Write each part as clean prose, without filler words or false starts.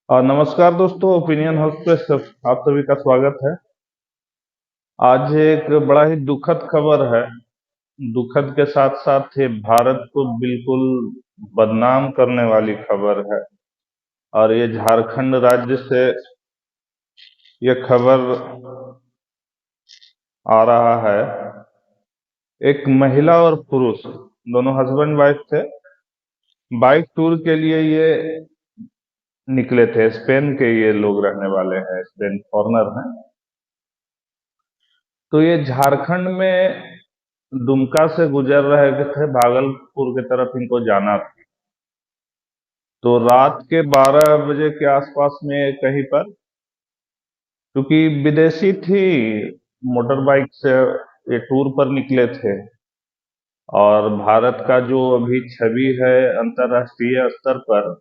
नमस्कार दोस्तों, opinion house पे आप सभी का स्वागत है। आज एक बड़ा ही दुखद खबर है। दुखद के साथ साथ ये भारत को बिल्कुल बदनाम करने वाली खबर है। और ये झारखंड राज्य से ये खबर आ रहा है। एक महिला और पुरुष दोनों हस्बैंड वाइफ थे। बाइक टूर के लिए ये निकले थे। स्पेन के ये लोग रहने वाले हैं, स्पेन फॉरनर हैं। तो ये झारखंड में दुमका से गुजर रहे थे, भागलपुर की तरफ इनको जाना था। तो रात के 12 बजे के आसपास में कहीं पर, क्योंकि विदेशी थी, मोटर बाइक से ये टूर पर निकले थे। और भारत का जो अभी छवि है अंतर्राष्ट्रीय स्तर पर,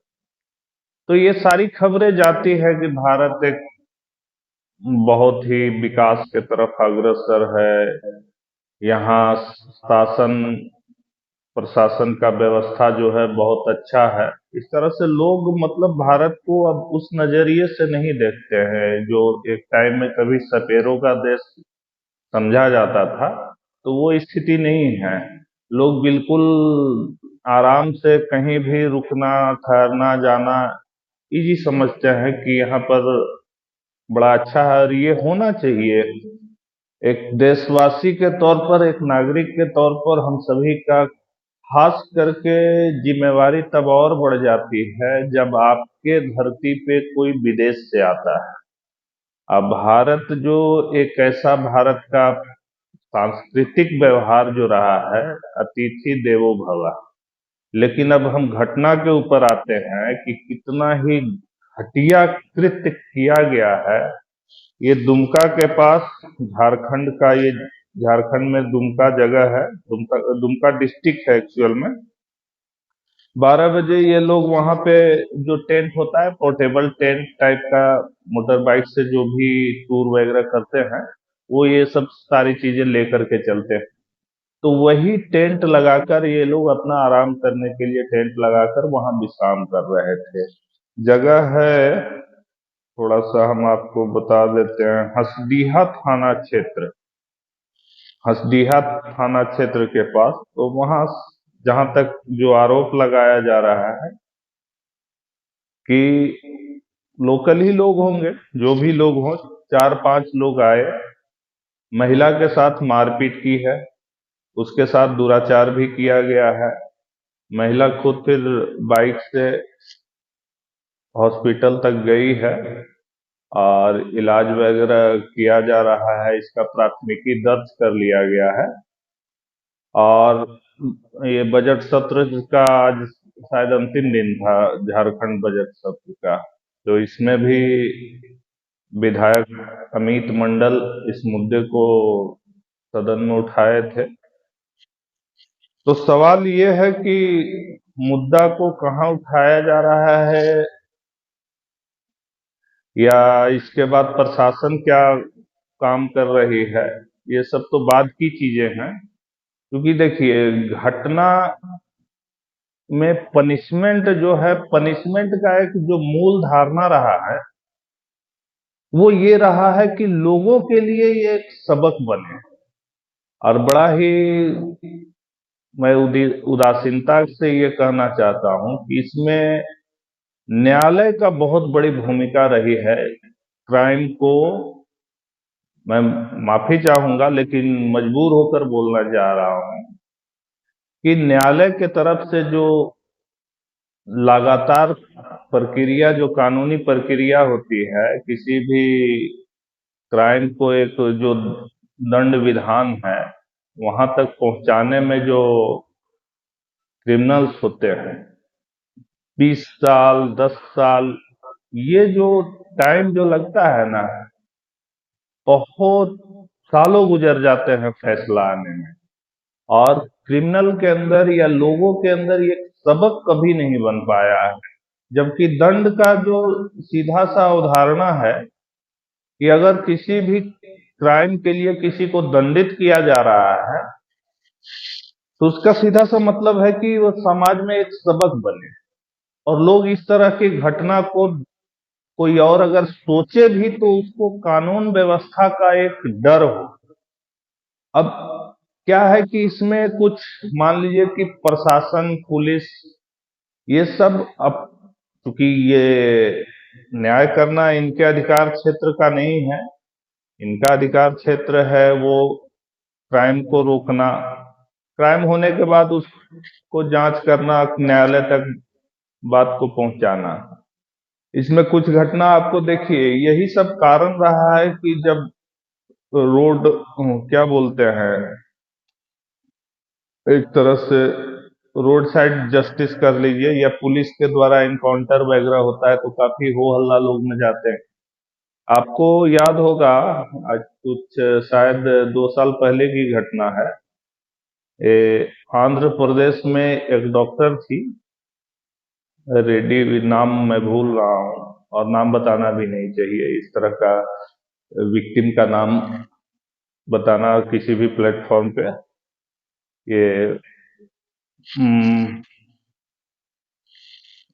तो ये सारी खबरें जाती है कि भारत एक बहुत ही विकास के तरफ अग्रसर है। यहाँ शासन प्रशासन का व्यवस्था जो है बहुत अच्छा है। इस तरह से लोग मतलब भारत को अब उस नजरिए से नहीं देखते हैं जो एक टाइम में कभी सपेरों का देश समझा जाता था। तो वो स्थिति नहीं है। लोग बिल्कुल आराम से कहीं भी रुकना, ठहरना, जाना इजी समझते हैं कि यहाँ पर बड़ा अच्छा है और ये होना चाहिए। एक देशवासी के तौर पर, एक नागरिक के तौर पर हम सभी का खास करके जिम्मेवारी तब और बढ़ जाती है जब आपके धरती पे कोई विदेश से आता है। अब भारत जो एक ऐसा भारत का सांस्कृतिक व्यवहार जो रहा है, अतिथि देवो भव। लेकिन अब हम घटना के ऊपर आते हैं कि कितना ही घटिया कृत्य किया गया है। ये दुमका के पास, झारखंड का ये, झारखंड में दुमका जगह है, दुमका दुमका डिस्ट्रिक्ट है एक्चुअल में। 12 बजे ये लोग वहां पे, जो टेंट होता है पोर्टेबल टेंट टाइप का, मोटर बाइक से जो भी टूर वगैरह करते हैं, वो ये सब सारी चीजें लेकर के चलते हैं। तो वही टेंट लगाकर ये लोग अपना आराम करने के लिए टेंट लगाकर वहां विश्राम कर रहे थे। जगह है, थोड़ा सा हम आपको बता देते हैं, हंसडीहा थाना क्षेत्र। हंसडीहा थाना क्षेत्र के पास, तो वहां जहां तक जो आरोप लगाया जा रहा है कि लोकल ही लोग होंगे, जो भी लोग हों, 4-5 लोग आए, महिला के साथ मारपीट की है, उसके साथ दुराचार भी किया गया है। महिला खुद फिर बाइक से हॉस्पिटल तक गई है और इलाज वगैरह किया जा रहा है। इसका प्राथमिकी दर्ज कर लिया गया है। और ये बजट सत्र का आज शायद अंतिम दिन था, झारखंड बजट सत्र का। तो इसमें भी विधायक अमित मंडल इस मुद्दे को सदन में उठाए थे। तो सवाल ये है कि मुद्दा को कहाँ उठाया जा रहा है, या इसके बाद प्रशासन क्या काम कर रही है, ये सब तो बाद की चीजें हैं। क्योंकि देखिए, घटना में पनिशमेंट जो है, पनिशमेंट का एक जो मूल धारणा रहा है, वो ये रहा है कि लोगों के लिए ये एक सबक बने। और बड़ा ही मैं उदासीनता से ये कहना चाहता हूं कि इसमें न्यायालय का बहुत बड़ी भूमिका रही है। क्राइम को मैं माफी चाहूंगा, लेकिन मजबूर होकर बोलना चाह रहा हूं कि न्यायालय के तरफ से जो लगातार प्रक्रिया, जो कानूनी प्रक्रिया होती है, किसी भी क्राइम को एक जो दंड विधान है वहां तक पहुंचाने में, जो क्रिमिनल्स होते हैं, 20 साल, 10 साल, ये जो टाइम जो लगता है ना, बहुत सालों गुजर जाते हैं फैसला आने में। और क्रिमिनल के अंदर या लोगों के अंदर ये सबक कभी नहीं बन पाया है। जबकि दंड का जो सीधा सा अवधारणा है कि अगर किसी भी क्राइम के लिए किसी को दंडित किया जा रहा है, तो उसका सीधा सा मतलब है कि वो समाज में एक सबक बने। और लोग इस तरह की घटना को कोई और अगर सोचे भी तो उसको कानून व्यवस्था का एक डर हो। अब क्या है कि इसमें कुछ मान लीजिए कि प्रशासन, पुलिस, ये सब अब चूंकि ये न्याय करना इनके अधिकार क्षेत्र का नहीं है। इनका अधिकार क्षेत्र है वो क्राइम को रोकना, क्राइम होने के बाद उसको जांच करना, न्यायालय तक बात को पहुंचाना। इसमें कुछ घटना आपको देखिए, यही सब कारण रहा है कि जब रोड, क्या बोलते हैं, एक तरह से रोड साइड जस्टिस कर लीजिए या पुलिस के द्वारा इनकाउंटर वगैरह होता है तो काफी हो हल्ला लोग में जाते हैं। आपको याद होगा, आज कुछ शायद 2 साल पहले की घटना है। आंध्र प्रदेश में एक डॉक्टर थी, रेड्डी, नाम मैं भूल रहा हूँ और नाम बताना भी नहीं चाहिए, इस तरह का विक्टिम का नाम बताना किसी भी प्लेटफॉर्म पे ये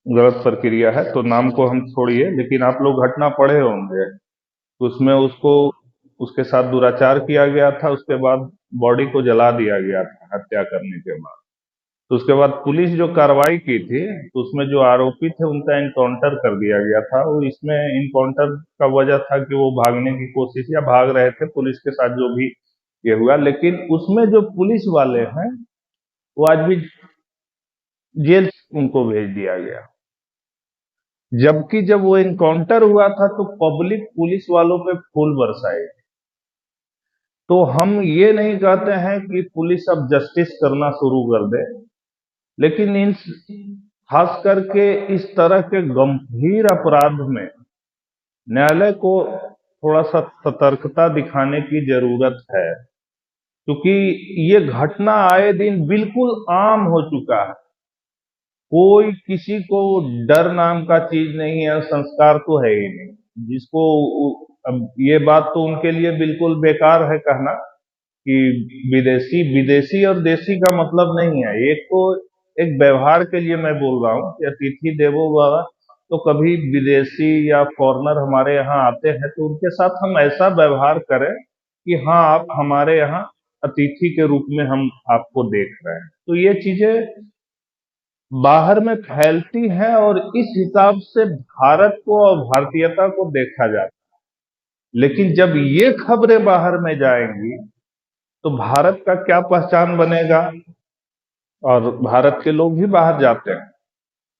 गलत प्रक्रिया है, तो नाम को हम छोड़िए, लेकिन आप लोग घटना पढ़े होंगे। तो उसमें उसको, उसके साथ दुराचार किया गया था, उसके बाद बॉडी को जला दिया गया था हत्या करने के बाद। तो उसके बाद पुलिस जो कार्रवाई की थी, तो उसमें जो आरोपी थे उनका इनकाउंटर कर दिया गया था। और इसमें इनकाउंटर का वजह था कि वो भागने की कोशिश या भाग रहे थे पुलिस के साथ, जो भी ये हुआ। लेकिन उसमें जो पुलिस वाले हैं वो आज भी जेल उनको भेज दिया गया, जबकि जब वो इनकाउंटर हुआ था तो पब्लिक पुलिस वालों पे फूल बरसाई। तो हम ये नहीं कहते हैं कि पुलिस अब जस्टिस करना शुरू कर दे, लेकिन इन खास करके इस तरह के गंभीर अपराध में न्यायालय को थोड़ा सा सतर्कता दिखाने की जरूरत है, क्योंकि ये घटना आए दिन बिल्कुल आम हो चुका है। कोई किसी को डर नाम का चीज नहीं है, संस्कार तो है ही नहीं जिसको। अब ये बात तो उनके लिए बिल्कुल बेकार है कहना कि विदेशी, विदेशी और देशी का मतलब नहीं है। एक तो एक व्यवहार के लिए मैं बोल रहा हूँ कि अतिथि देवो भव। तो कभी विदेशी या फॉरेनर हमारे यहाँ आते हैं तो उनके साथ हम ऐसा व्यवहार करें कि हाँ, आप हमारे यहाँ अतिथि के रूप में हम आपको देख रहे हैं। तो ये चीजें बाहर में फैलती हैं और इस हिसाब से भारत को और भारतीयता को देखा जाता है। लेकिन जब ये खबरें बाहर में जाएंगी तो भारत का क्या पहचान बनेगा, और भारत के लोग भी बाहर जाते हैं।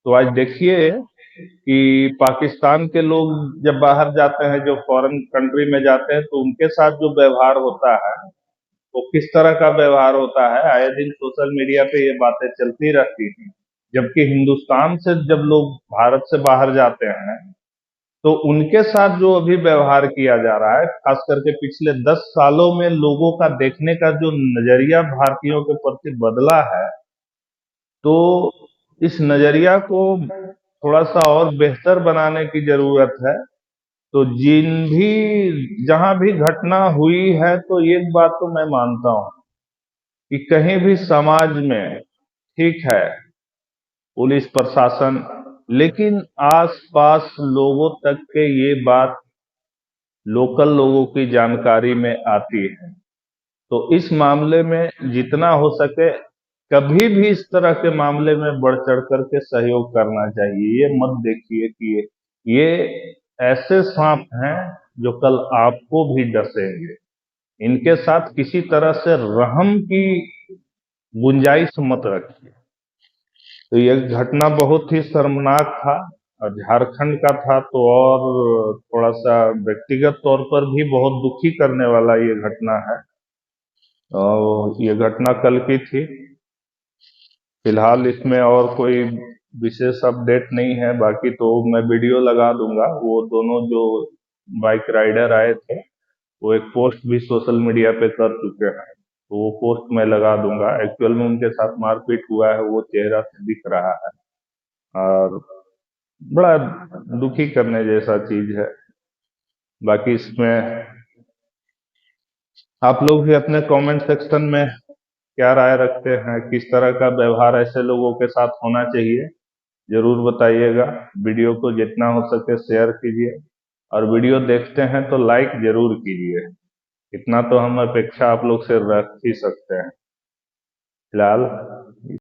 तो आज देखिए कि पाकिस्तान के लोग जब बाहर जाते हैं, जो फॉरेन कंट्री में जाते हैं, तो उनके साथ जो व्यवहार होता है वो किस तरह का व्यवहार होता है, आए दिन सोशल मीडिया पे ये बातें चलती रहती हैं। जबकि हिंदुस्तान से जब लोग भारत से बाहर जाते हैं तो उनके साथ जो अभी व्यवहार किया जा रहा है, खास करके पिछले 10 सालों में लोगों का देखने का जो नजरिया भारतीयों के प्रति बदला है, तो इस नजरिया को थोड़ा सा और बेहतर बनाने की जरूरत है। तो जहां भी घटना हुई है, तो एक बात तो मैं मानता हूं कि कहीं भी समाज में, ठीक है, पुलिस प्रशासन, लेकिन आसपास लोगों तक के ये बात लोकल लोगों की जानकारी में आती है। तो इस मामले में जितना हो सके कभी भी इस तरह के मामले में बढ़ चढ़ करके सहयोग करना चाहिए। ये मत देखिए कि ये ऐसे सांप हैं जो कल आपको भी डसेंगे। इनके साथ किसी तरह से रहम की गुंजाइश मत रखिए। तो यह घटना बहुत ही शर्मनाक था और झारखंड का था, तो और थोड़ा सा व्यक्तिगत तौर पर भी बहुत दुखी करने वाला ये घटना है। और ये घटना कल की थी। फिलहाल इसमें और कोई विशेष अपडेट नहीं है। बाकी तो मैं वीडियो लगा दूंगा, वो दोनों जो बाइक राइडर आए थे वो एक पोस्ट भी सोशल मीडिया पे कर चुके हैं, तो वो पोस्ट मैं लगा दूंगा। एक्चुअल में उनके साथ मारपीट हुआ है, वो चेहरा से दिख रहा है और बड़ा दुखी करने जैसा चीज है। बाकी इसमें आप लोग भी अपने कमेंट सेक्शन में क्या राय रखते हैं, किस तरह का व्यवहार ऐसे लोगों के साथ होना चाहिए, जरूर बताइएगा। वीडियो को जितना हो सके शेयर कीजिए, और वीडियो देखते हैं तो लाइक जरूर कीजिए। इतना तो हम अपेक्षा आप लोग से रख ही सकते हैं। फिलहाल